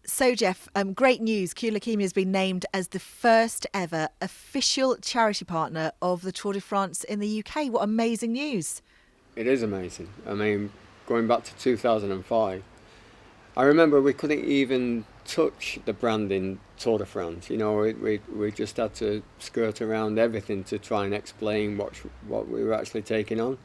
So, Geoff, great news. Leukaemia has been named as the first ever official charity partner of the Tour de France in the UK. What amazing news. It is amazing. I mean, going back to 2005, I remember we couldn't even touch the branding Tour de France. We just had to skirt around everything to try and explain what we were actually taking on.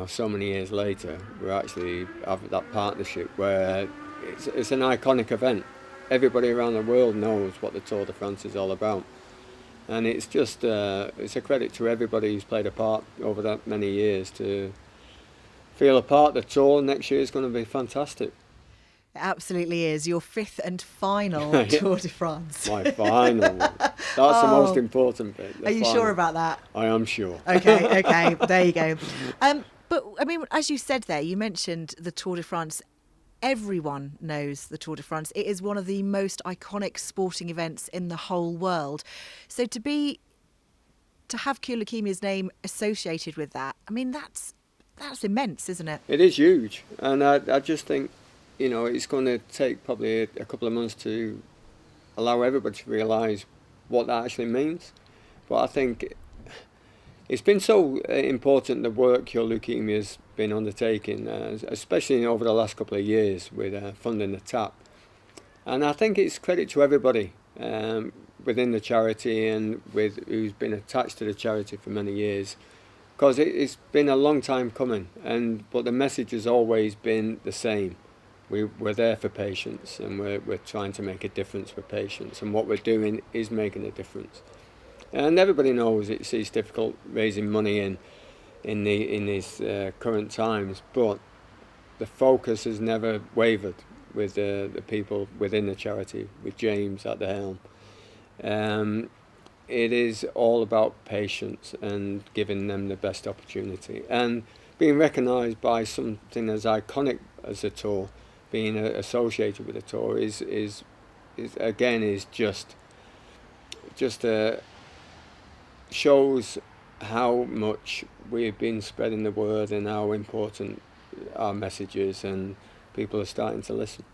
So many years later, we actually have that partnership where it's an iconic event. Everybody around the world knows what the Tour de France is all about. And it's just it's a credit to everybody who's played a part over that many years to feel a part. The tour next year is going to be fantastic. It absolutely is. Your fifth and final Yeah, Tour de France. my final one. That's the most Oh, important bit. The are you sure final. about that? I am sure. Okay, there you go. But I mean, as you said there, you mentioned the Tour de France. Everyone knows the Tour de France. It is one of the most iconic sporting events in the whole world. So to have Leukemia's name associated with that, I mean, that's immense, isn't it? It is huge, and I just think it's going to take probably a couple of months to allow everybody to realise what that actually means. But I think it's been so important the work Your Leukemia has been undertaking, especially over the last couple of years with funding the TAP. And I think it's credit to everybody within the charity and with who's been attached to the charity for many years, because it's been a long time coming. But the message has always been the same. We're there for patients, and we're trying to make a difference for patients, and what we're doing is making a difference. And everybody knows it's difficult raising money in these current times, but the focus has never wavered with the people within the charity, with James at the helm. It is all about patients and giving them the best opportunity, and being recognised by something as iconic as the tour, being associated with the tour is again just shows how much we've been spreading the word and how important our message is, and people are starting to listen.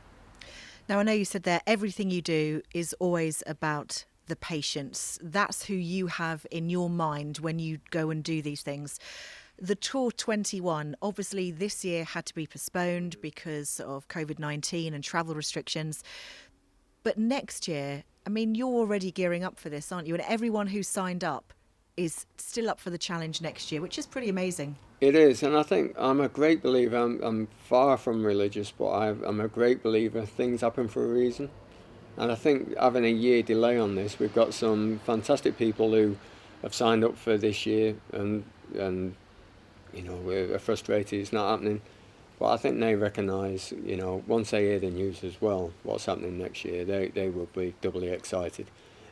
Now, I know you said there everything you do is always about the patients. That's who you have in your mind when you go and do these things. The Tour 21, obviously this year had to be postponed because of COVID-19 and travel restrictions. But next year, I mean, you're already gearing up for this, aren't you? And everyone who's signed up is still up for the challenge next year, which is pretty amazing. It is, and I think I'm a great believer. I'm far from religious, but I'm a great believer. Things happen for a reason. And I think having a year delay on this, we've got some fantastic people who have signed up for this year, and we're frustrated it's not happening. But I think they recognise, once they hear the news as well, what's happening next year, they will be doubly excited.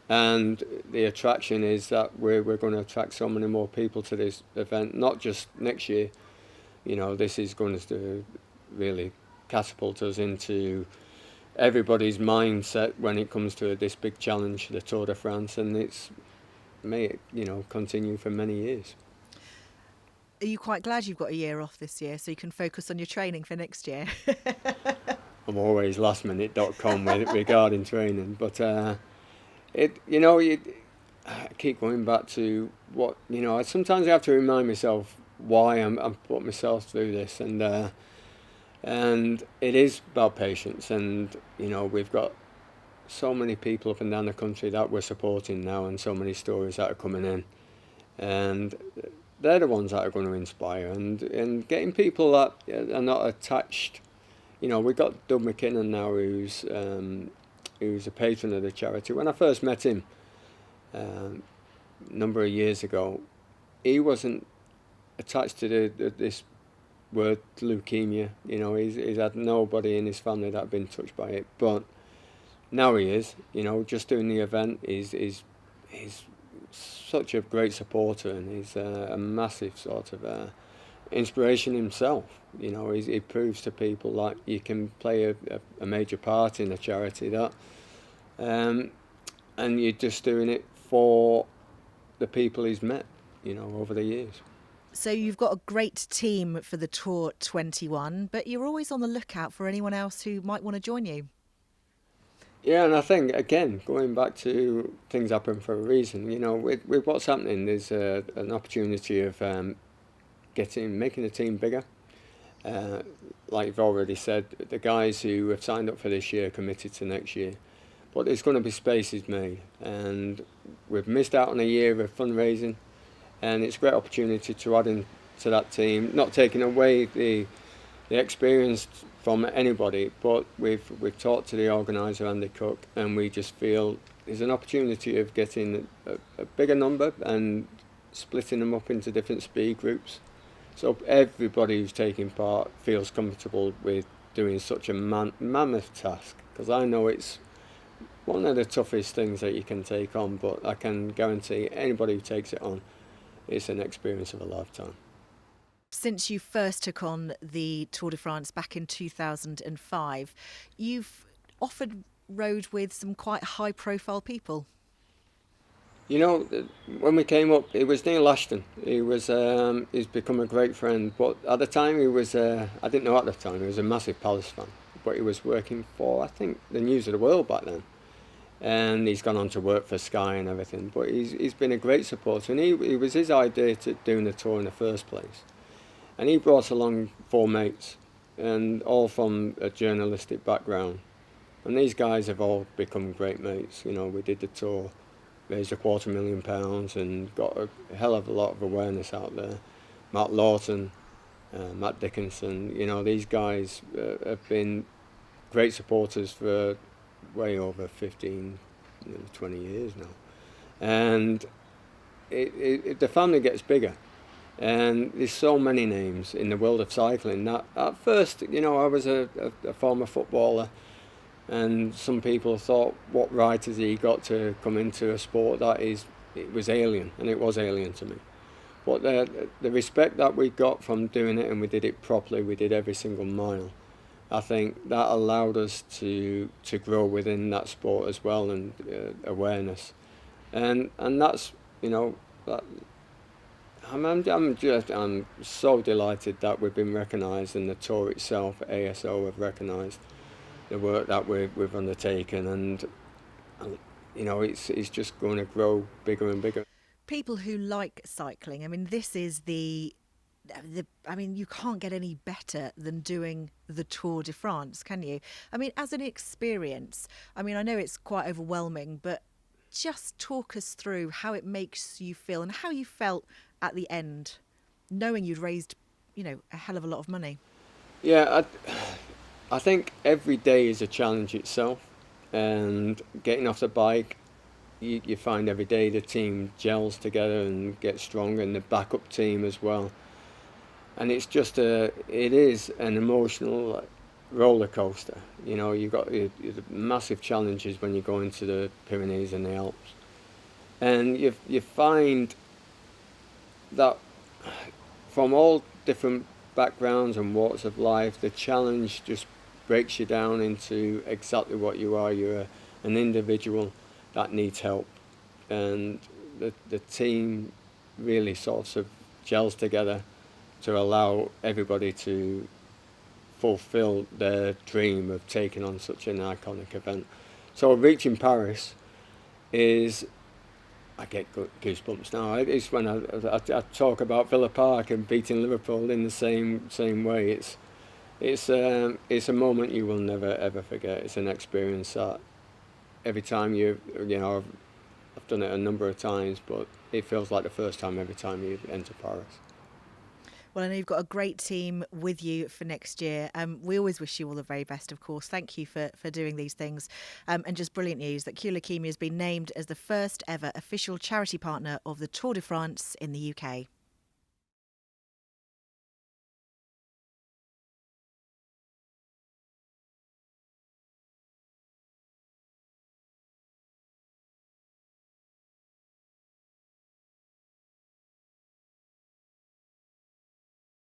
And the attraction is that we're going to attract so many more people to this event, not just next year. This is going to really catapult us into everybody's mindset when it comes to this big challenge, the Tour de France, and it's may continue for many years. Are you quite glad you've got a year off this year so you can focus on your training for next year? I'm always lastminute.com regarding training, but I keep going back to what sometimes I have to remind myself why I'm putting myself through this, and it is about patience, and we've got so many people up and down the country that we're supporting now, and so many stories that are coming in, and they're the ones that are going to inspire, and getting people that are not attached. We've got Doug McKinnon now, who's a patron of the charity. When I first met him a number of years ago, he wasn't attached to this word leukemia. He's had nobody in his family that had been touched by it, but now he is. Just doing the event, he's such a great supporter, and he's a massive sort of inspiration himself. He proves to people that you can play a major part in a charity, that and you're just doing it for the people he's met over the years. So you've got a great team for the Tour 21, but you're always on the lookout for anyone else who might want to join you. Yeah, and I think again, going back to things happen for a reason. You know, with what's happening, there's an opportunity of making the team bigger. Uh, like you've already said, the guys who have signed up for this year committed to next year. But there's going to be spaces made, and we've missed out on a year of fundraising, and it's a great opportunity to add in to that team. Not taking away the experience from anybody, but we've talked to the organiser Andy Cook, and we just feel there's an opportunity of getting a bigger number and splitting them up into different speed groups, so everybody who's taking part feels comfortable with doing such a mammoth task. Because I know it's one of the toughest things that you can take on, but I can guarantee anybody who takes it on, it's an experience of a lifetime. Since you first took on the Tour de France back in 2005, you've often rode with some quite high profile people. You know, when we came up, it was Neil Ashton. He's become a great friend, but at the time he was, I didn't know at the time, he was a massive Palace fan. But he was working for, I think, the News of the World back then. And he's gone on to work for Sky and everything. But he's been a great supporter, and it was his idea to doing the tour in the first place. And he brought along four mates, and all from a journalistic background. And these guys have all become great mates. You know, we did the tour, raised £250,000 and got a hell of a lot of awareness out there. Matt Lawton, Matt Dickinson, you know, these guys have been great supporters for way over 15, 20 years now. And the family gets bigger. And there's so many names in the world of cycling that at first, you know, I was a former footballer, and some people thought, what right has he got to come into a sport that it was alien, and it was alien to me. But the respect that we got from doing it, and we did it properly, we did every single mile, I think that allowed us to grow within that sport as well, and awareness. And that's, you know, that, I'm so delighted that we've been recognised, and the tour itself, ASO, have recognised the work that we've undertaken, and you know, it's just going to grow bigger and bigger. People who like cycling, I mean, this is I mean, you can't get any better than doing the Tour de France, can you? I mean, as an experience, I mean, I know it's quite overwhelming, but just talk us through how it makes you feel and how you felt at the end, knowing you'd raised, you know, a hell of a lot of money. Yeah, I think every day is a challenge itself, and getting off the bike, you find every day the team gels together and gets stronger, and the backup team as well. And it is an emotional roller coaster. You know, you've got your massive challenges when you go into the Pyrenees and the Alps, and you find that from all different backgrounds and walks of life, the challenge just breaks you down into exactly what you are. You're an individual that needs help, and the team really sort of gels together to allow everybody to fulfill their dream of taking on such an iconic event. So reaching Paris is, I get goosebumps now. It's when I talk about Villa Park and beating Liverpool in the same way. It's a moment you will never ever forget. It's an experience that every time you know, I've done it a number of times, but it feels like the first time every time you enter Paris. Well, I know you've got a great team with you for next year. We always wish you all the very best, of course. Thank you for doing these things. And just brilliant news that Leukaemia has been named as the first ever official charity partner of the Tour de France in the UK.